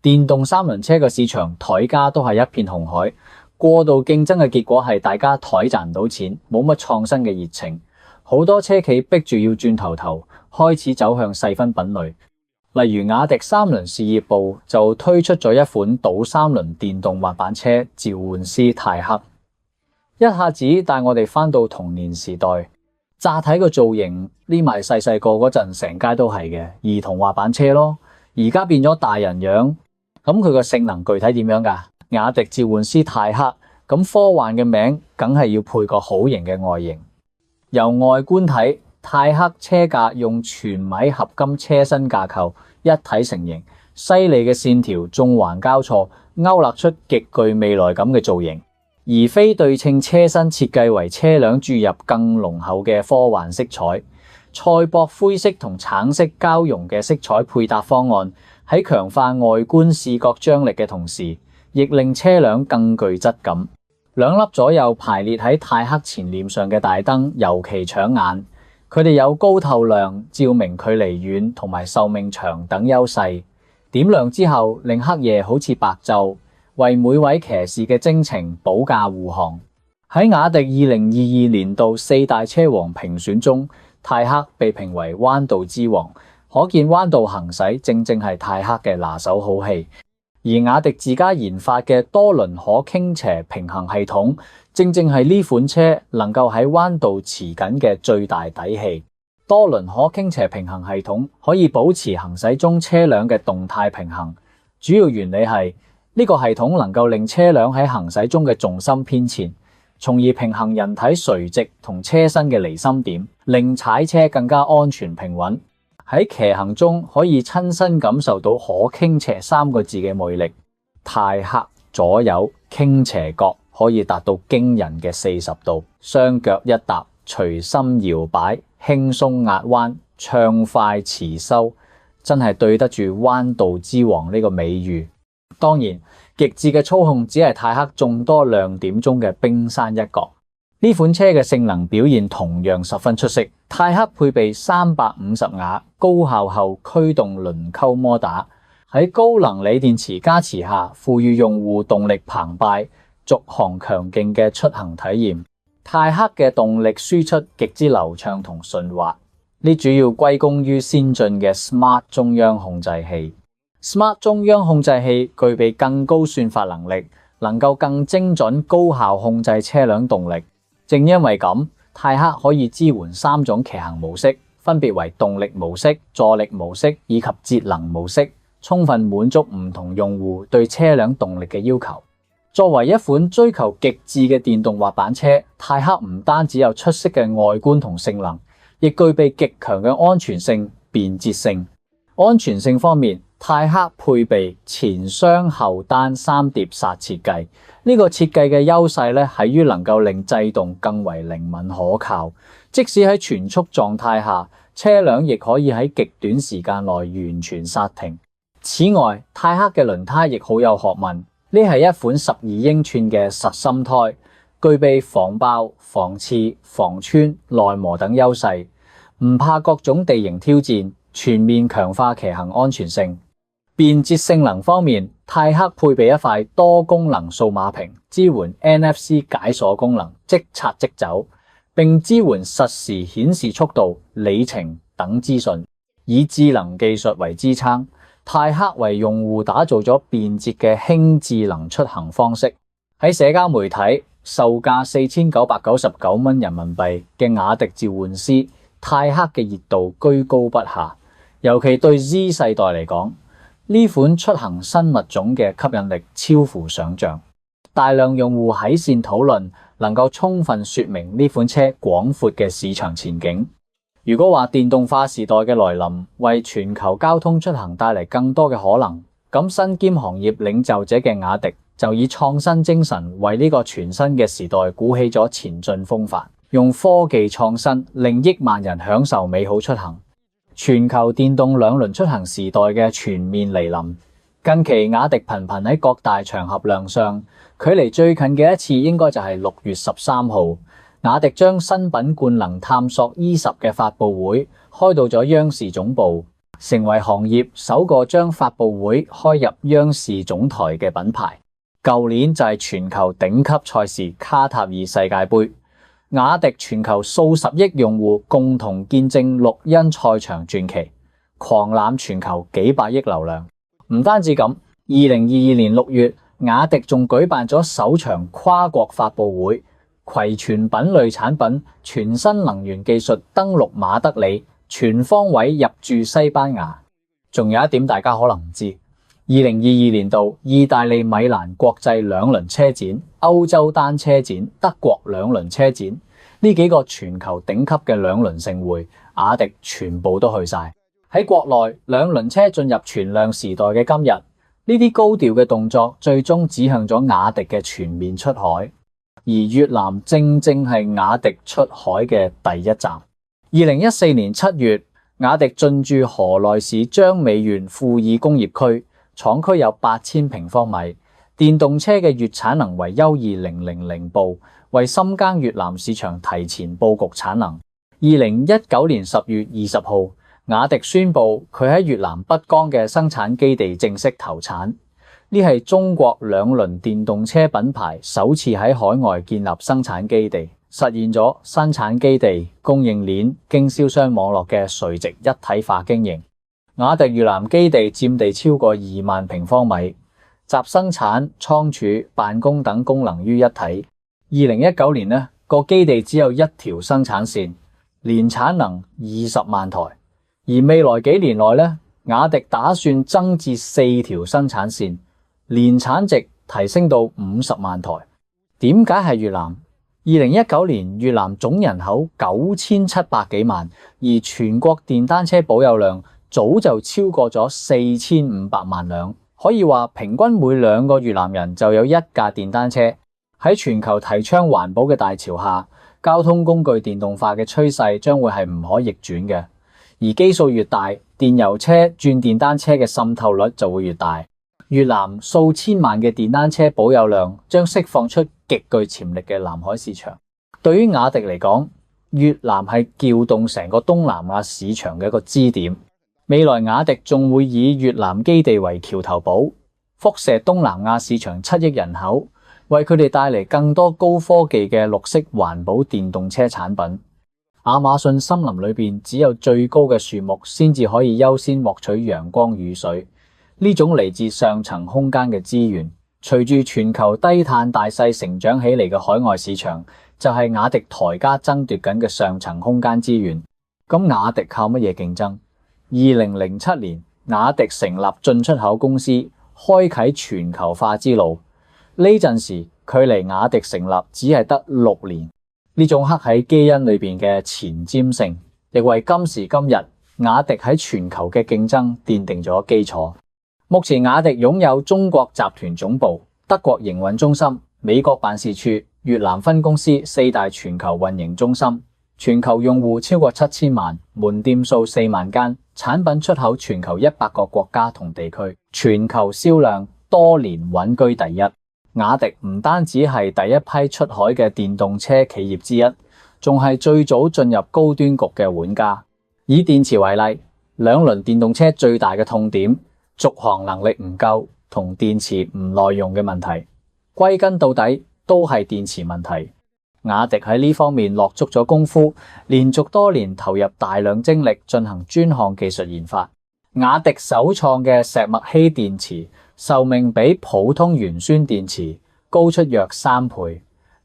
電動三輪車嘅市場台家都係一片紅海，過度競爭嘅結果係大家台賺唔到錢，冇乜創新嘅熱情，好多車企逼住要轉頭，開始走向細分品類。例如雅迪三輪事業部就推出咗一款倒三輪電動滑板車召喚師泰克，一下子帶我哋返到童年時代。乍睇個造型，呢埋細個嗰陣成街都係嘅兒童滑板車咯，而家變咗大人樣。咁佢個性能具體點樣㗎？雅迪召喚師泰克，咁科幻嘅名梗係要配個好型嘅外形。由外觀睇，泰克車架用全米合金車身架構一體成型，犀利嘅線條縱橫交錯，勾勒出極具未來感嘅造型。而非對稱車身設計為車輛注入更濃厚嘅科幻色彩，賽博灰色同橙色交融嘅色彩配搭方案，喺強化外觀視覺張力嘅同時，亦令車輛更具質感。兩粒左右排列喺泰克前臉上嘅大燈尤其搶眼，佢哋有高透亮、照明距離遠同埋壽命長等優勢。點亮之後，令黑夜好似白晝，為每位騎士嘅征程保駕護航。喺雅迪2022年度4大車王評選中，泰克被評為彎道之王，可見彎道行駛正係泰克嘅拿手好戲。而雅迪自家研發嘅多輪可傾斜平衡系統，正係呢款車能夠喺彎道持緊嘅最大底氣。多輪可傾斜平衡系統可以保持行駛中車輛嘅動態平衡，主要原理係呢個系統能夠令車輛喺行駛中嘅重心偏前，從而平衡人體垂直同車身嘅離心點，令踩車更加安全平穩。喺騎行中可以親身感受到可傾斜3個字嘅魅力。泰克左右傾斜角可以達到驚人嘅40度，雙腳一踏，隨心搖擺，輕鬆壓彎，暢快持修，真係對得住彎道之王呢個美譽。當然，極致嘅操控只係泰克眾多亮點中嘅冰山一角。呢款車嘅性能表現同樣十分出色。泰克配備350瓦高效後驅動輪溝摩打，喺高能鋰電池加持下，賦予用戶動力澎湃、續航強勁嘅出行體驗。泰克嘅動力輸出極之流暢同順滑，呢主要歸功於先進嘅 Smart 中央控制器。Smart 中央控制器具備更高算法能力，能夠更精準高效控制車輛動力。正因為咁，泰克可以支援3種騎行模式，分別為動力模式、助力模式以及節能模式，充分滿足唔同用戶對車輛動力嘅要求。作為一款追求極致嘅電動滑板車，泰克唔單止有出色嘅外觀同性能，亦具備極強嘅安全性、便捷性。安全性方面，泰克配備前雙後單3碟剎設計，呢個設計嘅優勢咧喺於能夠令制動更為靈敏可靠，即使喺全速狀態下，車輛亦可以喺極短時間內完全剎停。此外，泰克嘅輪胎亦好有學問，呢係一款12英寸嘅實心胎，具備防爆、防刺、防穿、耐磨等優勢，唔怕各種地形挑戰，全面強化騎行安全性。便捷性能方面，泰克配備一塊多功能數碼屏，支援 NFC 解鎖功能，即插即走，並支援實時顯示速度、里程等資訊。以智能技術為支撐，泰克為用戶打造咗便捷嘅輕智能出行方式。喺社交媒體售價4999蚊人民幣嘅雅迪召喚師泰克嘅熱度居高不下，尤其對 Z 世代嚟講，呢款出行新物種嘅吸引力超乎想象。大量用戶喺線討論，能夠充分說明呢款車廣闊嘅市場前景。如果話電動化時代嘅來臨為全球交通出行帶嚟更多嘅可能，咁身兼行業領袖者嘅雅迪就以創新精神為呢個全新嘅時代鼓起咗前進風帆，用科技創新令億萬人享受美好出行。全球電動兩輪出行時代嘅全面來臨，近期雅迪頻頻喺各大場合亮相，距離最近嘅一次應該就係6月13號，雅迪將新品冠能探索 E10嘅發佈會開到咗央視總部，成為行業首個將發佈會開入央視總台嘅品牌。舊年就係全球頂級賽事卡塔爾世界盃，雅迪全球數十億用戶共同見證綠茵賽場傳奇，狂攬全球幾百億流量。唔單止咁，2022年6月，雅迪仲舉辦咗首場跨國發佈會，攜全品類產品、全新能源技術登陸馬德里，全方位入駐西班牙。仲有一點大家可能唔知，2022年度意大利米蘭國際兩輪車展、歐洲單車展、德國兩輪車展，呢幾個全球頂級嘅兩輪盛會，雅迪全部都去晒。喺國內兩輪車進入全量時代嘅今日，呢啲高調嘅動作最終指向咗雅迪嘅全面出海，而越南正正係雅迪出海嘅第一站。2014年7月，雅迪進駐河內市張美縣富爾工業區，廠區有8000平方米，電動車嘅月產能為 12000 部，為深耕越南市場提前佈局產能。2019年10月20號，雅迪宣布佢喺越南北江嘅生產基地正式投產，呢係中國兩輪電動車品牌首次喺海外建立生產基地，實現咗生產基地、供應鏈、經銷商網絡嘅垂直一體化經營。雅迪越南基地佔地超過2萬平方米，集生產、倉儲、辦公等功能於一體。2019年呢個基地只有一條生產線，年產能20萬台。而未來幾年內呢，雅迪打算增至4條生產線，年產值提升到50萬台。點解係越南？2019年越南總人口9700幾萬，而全國電單車保有量早就超過咗4500萬輛，可以話平均每2個越南人就有1架電單車。喺全球提倡環保嘅大潮下，交通工具電動化嘅趨勢將會係唔可逆轉嘅。而基數越大，電油車轉電單車嘅滲透率就會越大。越南數千萬嘅電單車保有量將釋放出極具潛力嘅南海市場。對於雅迪嚟講，越南係撬動成個東南亞市場嘅一個支點。未來雅迪仲會以越南基地為橋頭堡，輻射東南亞市場7億人口，為佢哋帶嚟更多高科技嘅綠色環保電動車產品。亞馬遜森林裏邊只有最高嘅樹木先至可以優先獲取陽光雨水，呢種嚟自上層空間嘅資源，隨住全球低碳大勢成長起嚟嘅海外市場，就係雅迪台家爭奪緊嘅上層空間資源。咁雅迪靠乜嘢競爭？2007年，雅迪成立進出口公司，開啟全球化之路。呢陣時，距離雅迪成立只係得6年。呢種刻喺基因裏邊嘅前瞻性，亦為今時今日雅迪喺全球嘅競爭奠定咗基礎。目前雅迪擁有中國集團總部、德國營運中心、美國辦事處、越南分公司4大全球運營中心，全球用戶超過7000萬，門店數4萬間，產品出口全球100個國家同地區，全球銷量多年穩居第一。雅迪唔單止係第一批出海嘅電動車企業之一，仲係最早進入高端局嘅玩家。以電池為例，兩輪電動車最大嘅痛點，續航能力唔夠同電池唔耐用嘅問題，歸根到底都係電池問題。雅迪喺呢方面落足咗功夫，連續多年投入大量精力進行專項技術研發。雅迪首創嘅石墨烯電池壽命比普通鉛酸電池高出約3倍，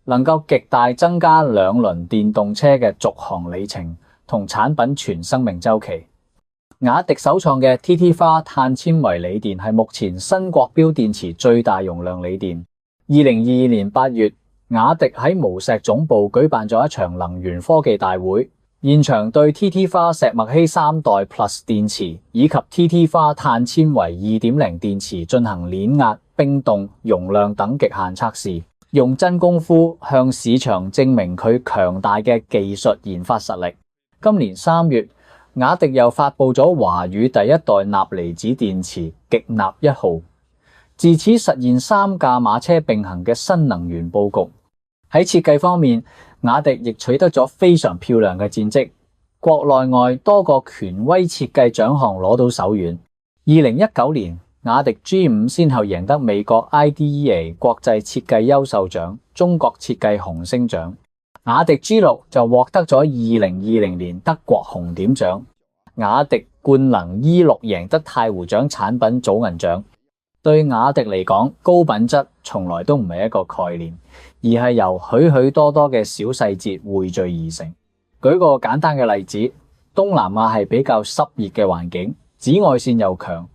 能夠極大增加兩輪電動車嘅續航里程同產品全生命週期。雅迪首創嘅 TT 花碳纖維鋰電係目前新國標電池最大容量鋰電。2022年8月，雅迪喺無錫總部舉辦咗一場能源科技大會，現場對 TT 花石墨烯3代 Plus 電池以及 TT 花碳纖維 2.0 電池進行碾壓、冰凍、容量等極限測試，用真功夫向市場證明佢強大嘅技術研發實力。今年3月，雅迪又發佈咗華語第一代鈉離子電池極鈉1號，自此實現3駕馬車並行嘅新能源佈局。喺設計方面，雅迪亦取得咗非常漂亮嘅戰績。國內外多個權威設計獎項攞到手軟。2019年，雅迪 G5 先後贏得美國 IDEA 國際設計優秀獎、中國設計紅星獎。雅迪 G6 就獲得咗2020年德國紅點獎。雅迪冠能 E6 贏得太湖獎產品組銀獎。對雅迪嚟講，高品質從來都唔係一個概念，而係由許許多多嘅小細節匯聚而成。舉個簡單嘅例子，東南亞係比較濕熱嘅環境，紫外線又強，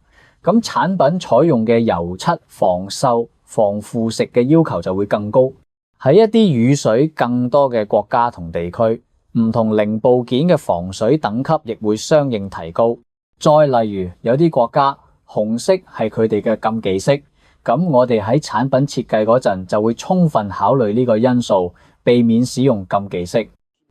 咁產品採用嘅油漆、防鏽、防腐蝕嘅要求就會更高。喺一啲雨水更多嘅國家同地區，唔同零部件嘅防水等級亦會相應提高。再例如，有啲國家紅色係佢哋嘅禁忌色，咁我哋喺產品設計嗰陣就會充分考慮呢個因素，避免使用禁忌色。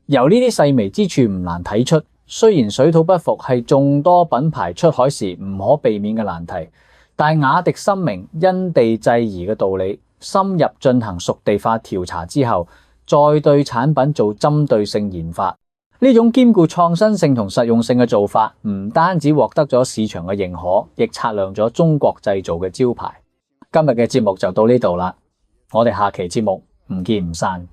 由呢啲細微之處唔難睇出，雖然水土不服係眾多品牌出海時唔可避免嘅難題，但雅迪深明因地制宜嘅道理，深入進行屬地化調查之後，再對產品做針對性研發。呢種兼顧創新性同實用性嘅做法，唔單止獲得咗市場嘅認可，亦擦亮咗中國製造嘅招牌。今日嘅節目就到呢度啦，我哋下期節目唔見唔散。